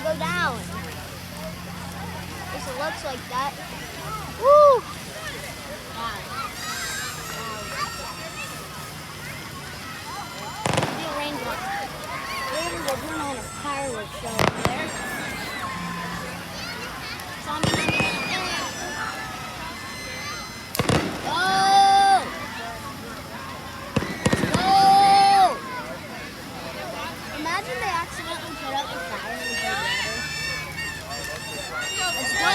go down. Guess it looks like that. Woo! Wow. Raindrop. We're putting on a fireworks show over there. Imagine they accidentally put out the fire in the water. Let's go!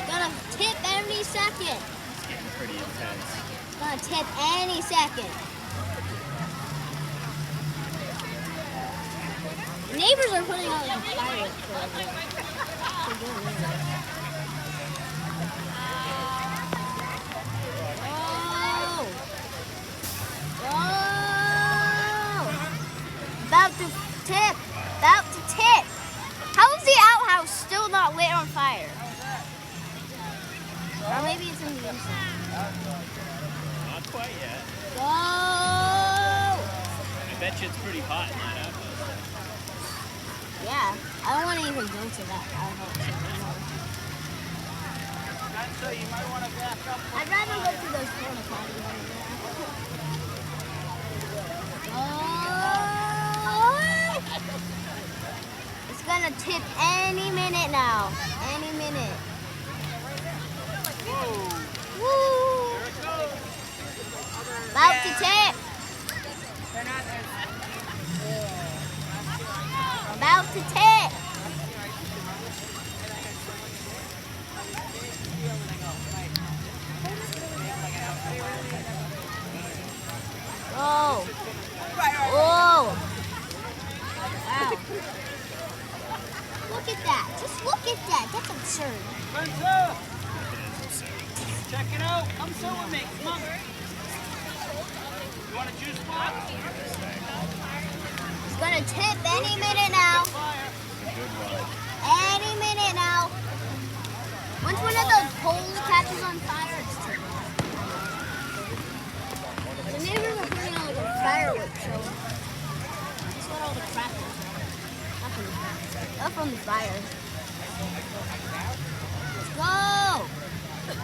Gonna tip any second. It's getting pretty intense. Gonna tip any second. The neighbors are putting out the fireworks over there. About to tip. About to tip. How is the outhouse still not lit on fire? Or maybe it's in the inside. Not quite yet. Go! I bet you it's pretty hot in that outhouse. Yeah. I don't want to even go to that outhouse anymore. So you might want to back up. I'd rather go to those porta potties over there. It's gonna tip any minute now. Any minute. Woo! About to tip. About to tip. Oh. Oh. Wow. Look at that. Just look at that. That's absurd. Spencer! Check it out. Come sit with me. Come on. You want a juice box? It's gonna tip any minute now. Good one. Any minute now. Once one of those poles catches on fire, it's tipping. The neighbors are putting on like a fireworks show. That's what all the crackers are. Up from the fire. Let's go!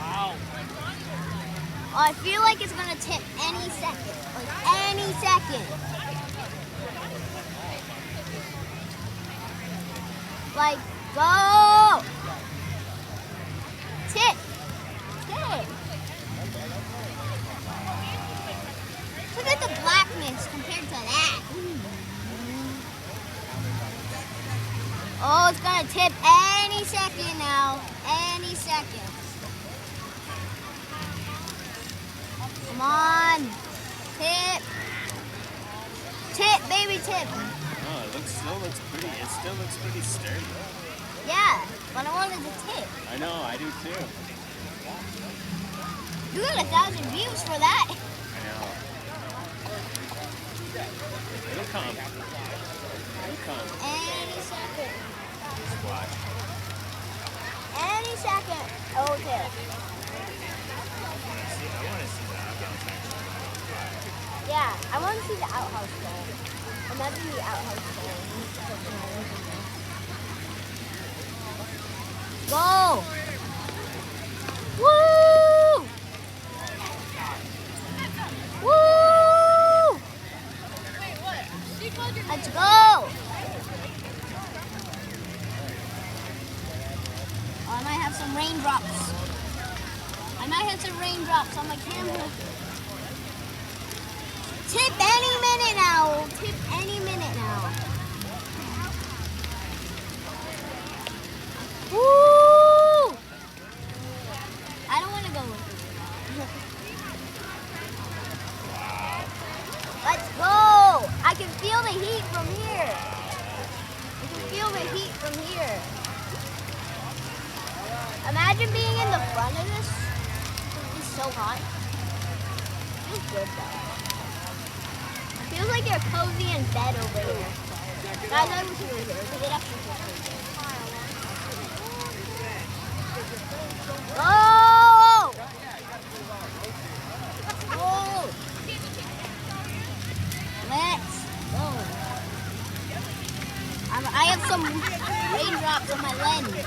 Wow. Oh, I feel like it's gonna tip any second. Like any second. Like, go! Tip! Tip! Look at the blackness compared to that. Oh, it's gonna tip any second now. Any second. Come on. Tip. Tip, baby, tip. Oh, it still looks pretty sturdy. Yeah, but I wanted to tip. I know, I do too. You got 1,000 views for that. I know. It'll come. It'll come. Any second. Just watch. Any second. Okay. I want to see the outhouse actually. Yeah, I want to see the outhouse though. Imagine the outhouse though. Go! Woo! Woo! Let's go! Oh, I might have some raindrops. I might have some raindrops on my camera. Tip any minute now. Tip any minute now. Woo! I don't want to go with this. Let's go! I can feel the heat from here. I can feel the heat from here. Imagine being in the front of this. It's so hot. Feels good though. Feels like you're cozy in bed over here. Guys, I wish you were here because it actually feels pretty good. Go! Go! Let's go. have some raindrops on my lens.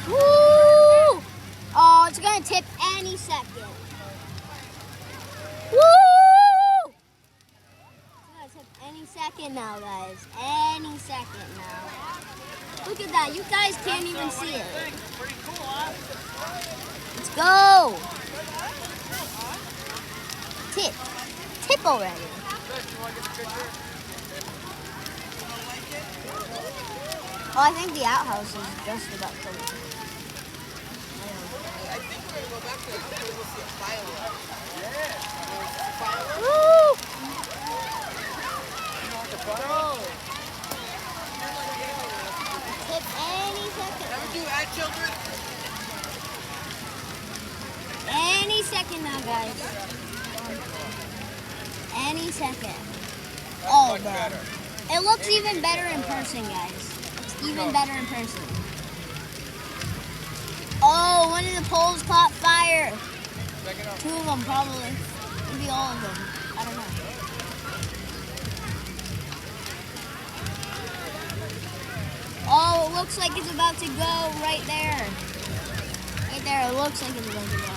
Woo! Oh, it's gonna tip any second. Woo! It's gonna tip any second now, guys. Any second now. Look at that. You guys can't even see it. Pretty cool, huh? Let's go. Tip. Tip already. Oh, I think the outhouse is just about to leave. I think we're gonna go back to it because we'll see a firework. Woo! Tip any second. Never do that, children. Any second now, guys. Any second. Oh, bro. It looks even better in person, guys. It's even better in person. Oh, one of the poles caught fire. Two of them, probably. Maybe all of them. I don't know. Oh, it looks like it's about to go right there. Right there, it looks like it's about to go.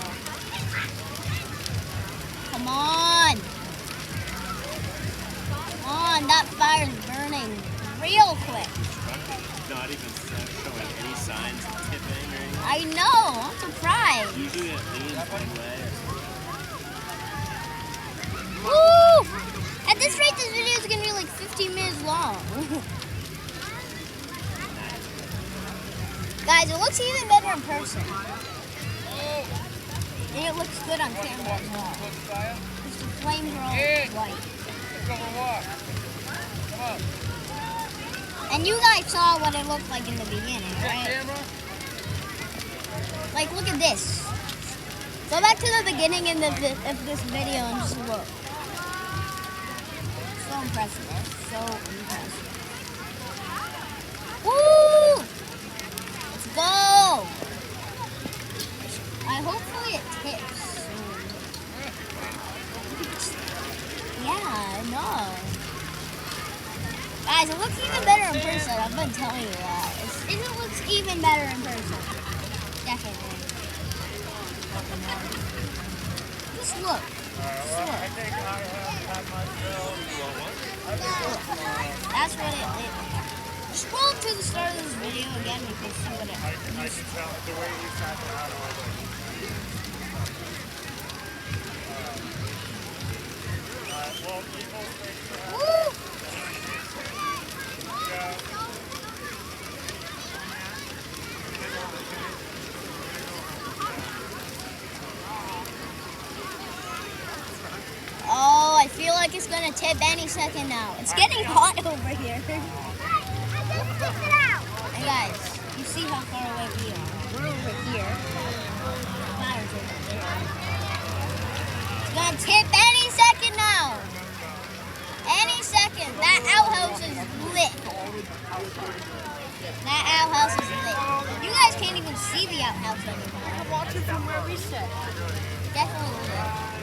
Come on. Come on, that fire's burning real quick. Not even showing any signs of tipping or anything. I know, I'm surprised. Usually it leans one way. Woo! At this rate, this video is going to be like 15 minutes long. Guys, it looks even better in person. And it looks good on camera as well. It's the flame girl white. And you guys saw what it looked like in the beginning, right? Like, look at this. Go back to the beginning of this video and just look. So impressive. So impressive. Woo! Let's go! Hopefully it tips soon. Yeah, I know. Guys, it looks even better in person. I've been telling you that. It looks even better in person. Definitely. Just look. Just look. That's what it is. Scroll to the start of this video again. You can see what it is. Woo! Oh, I feel like it's gonna tip any second now. It's getting hot over here. Hey guys, you see how far away we are? We're over here. Fire's over there. It's gonna tip any second now. Any second. That outhouse is lit. That outhouse is lit. You guys can't even see the outhouse anymore. I'm watching from where we sit. Definitely lit.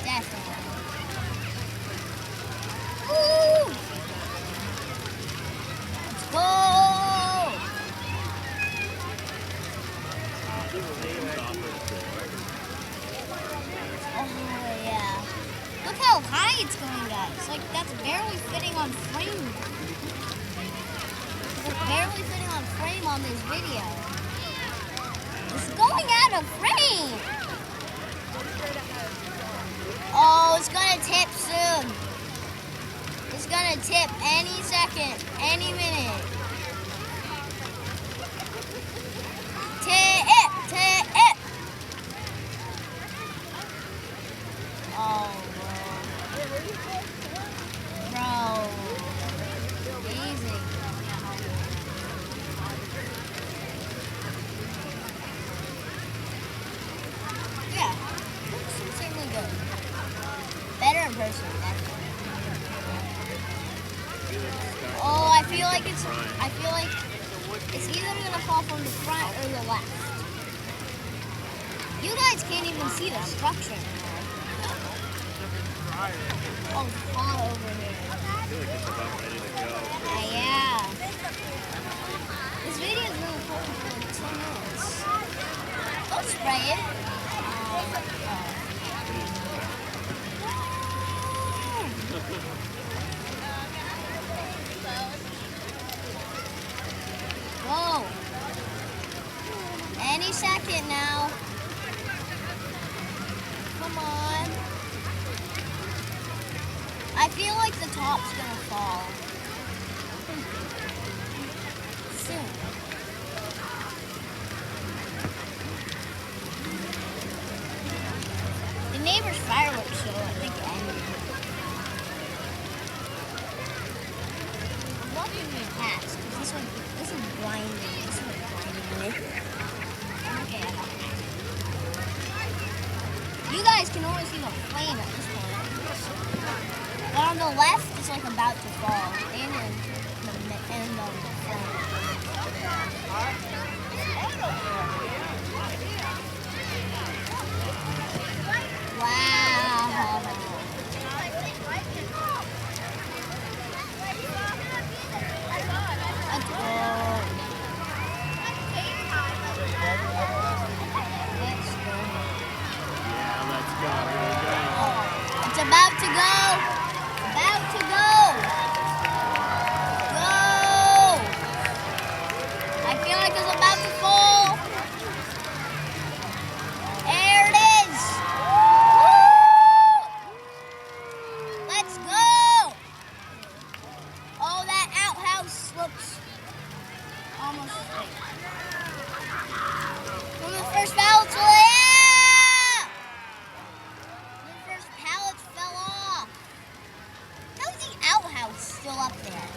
Definitely. Woo! Let's go! Oh, yeah. Look how high it's going, guys. Like, that's barely fitting on frame. It's barely fitting on frame on this video. It's going out of frame. Oh, it's gonna tip soon. It's gonna tip any second, any minute. Tip, tip. Oh, bro. Easy. Yeah, looks certainly good. Better in person, definitely. Oh, I feel like it's either gonna fall from the front or the left. You guys can't even see the structure. Oh, it's hot over here. I feel like it's about ready to go. Yeah. This video is really cool for like 10 minutes. Don't spray it. Whoa. Any second now. Come on. I feel like the top's gonna fall. Soon. The neighbor's fireworks show, I think, ended. I'm walking in hats, because this is blinding. This is blinding me. Okay, I got it. You guys can only see the flame at this point. But on the left, it's like about to fall. And on the front. Wow. Let's go. Yeah, let's go. Here we go. It's about to go. About to go. Go. I feel like it's about to fall. There it is. Woo! Let's go. Oh, that outhouse looks almost like one of the first pallets. Yeah! The first pallets fell off. How is the outhouse still up there?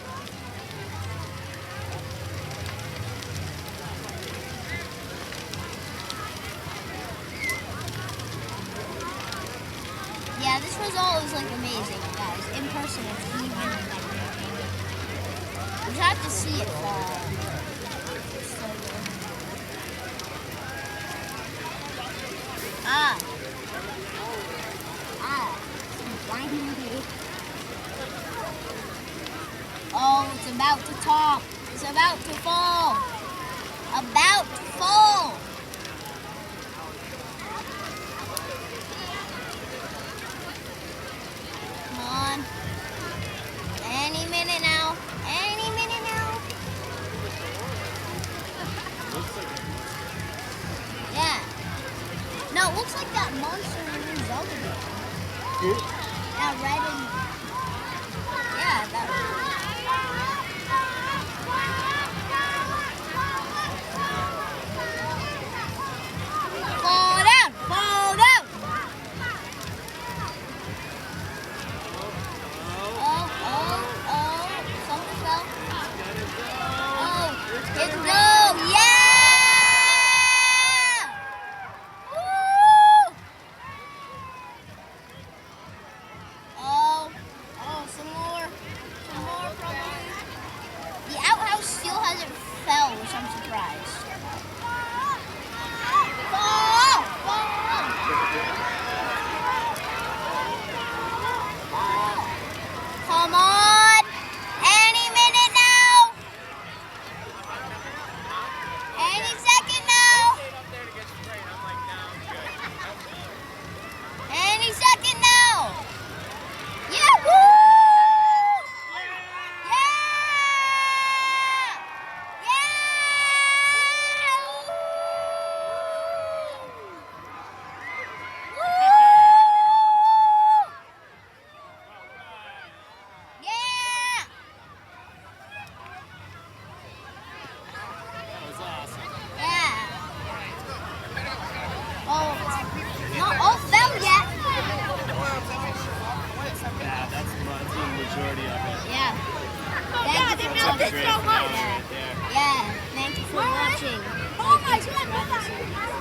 Yeah, this result is like amazing, guys. In person, it's even better. You just have to see it fall. It's so good. It's blinding me. Oh, it's about to top. It's about to fall. About to fall. Come on. Any minute now. Any minute now. Yeah. No, it looks like that monster in Zelda. That red and... Yeah, that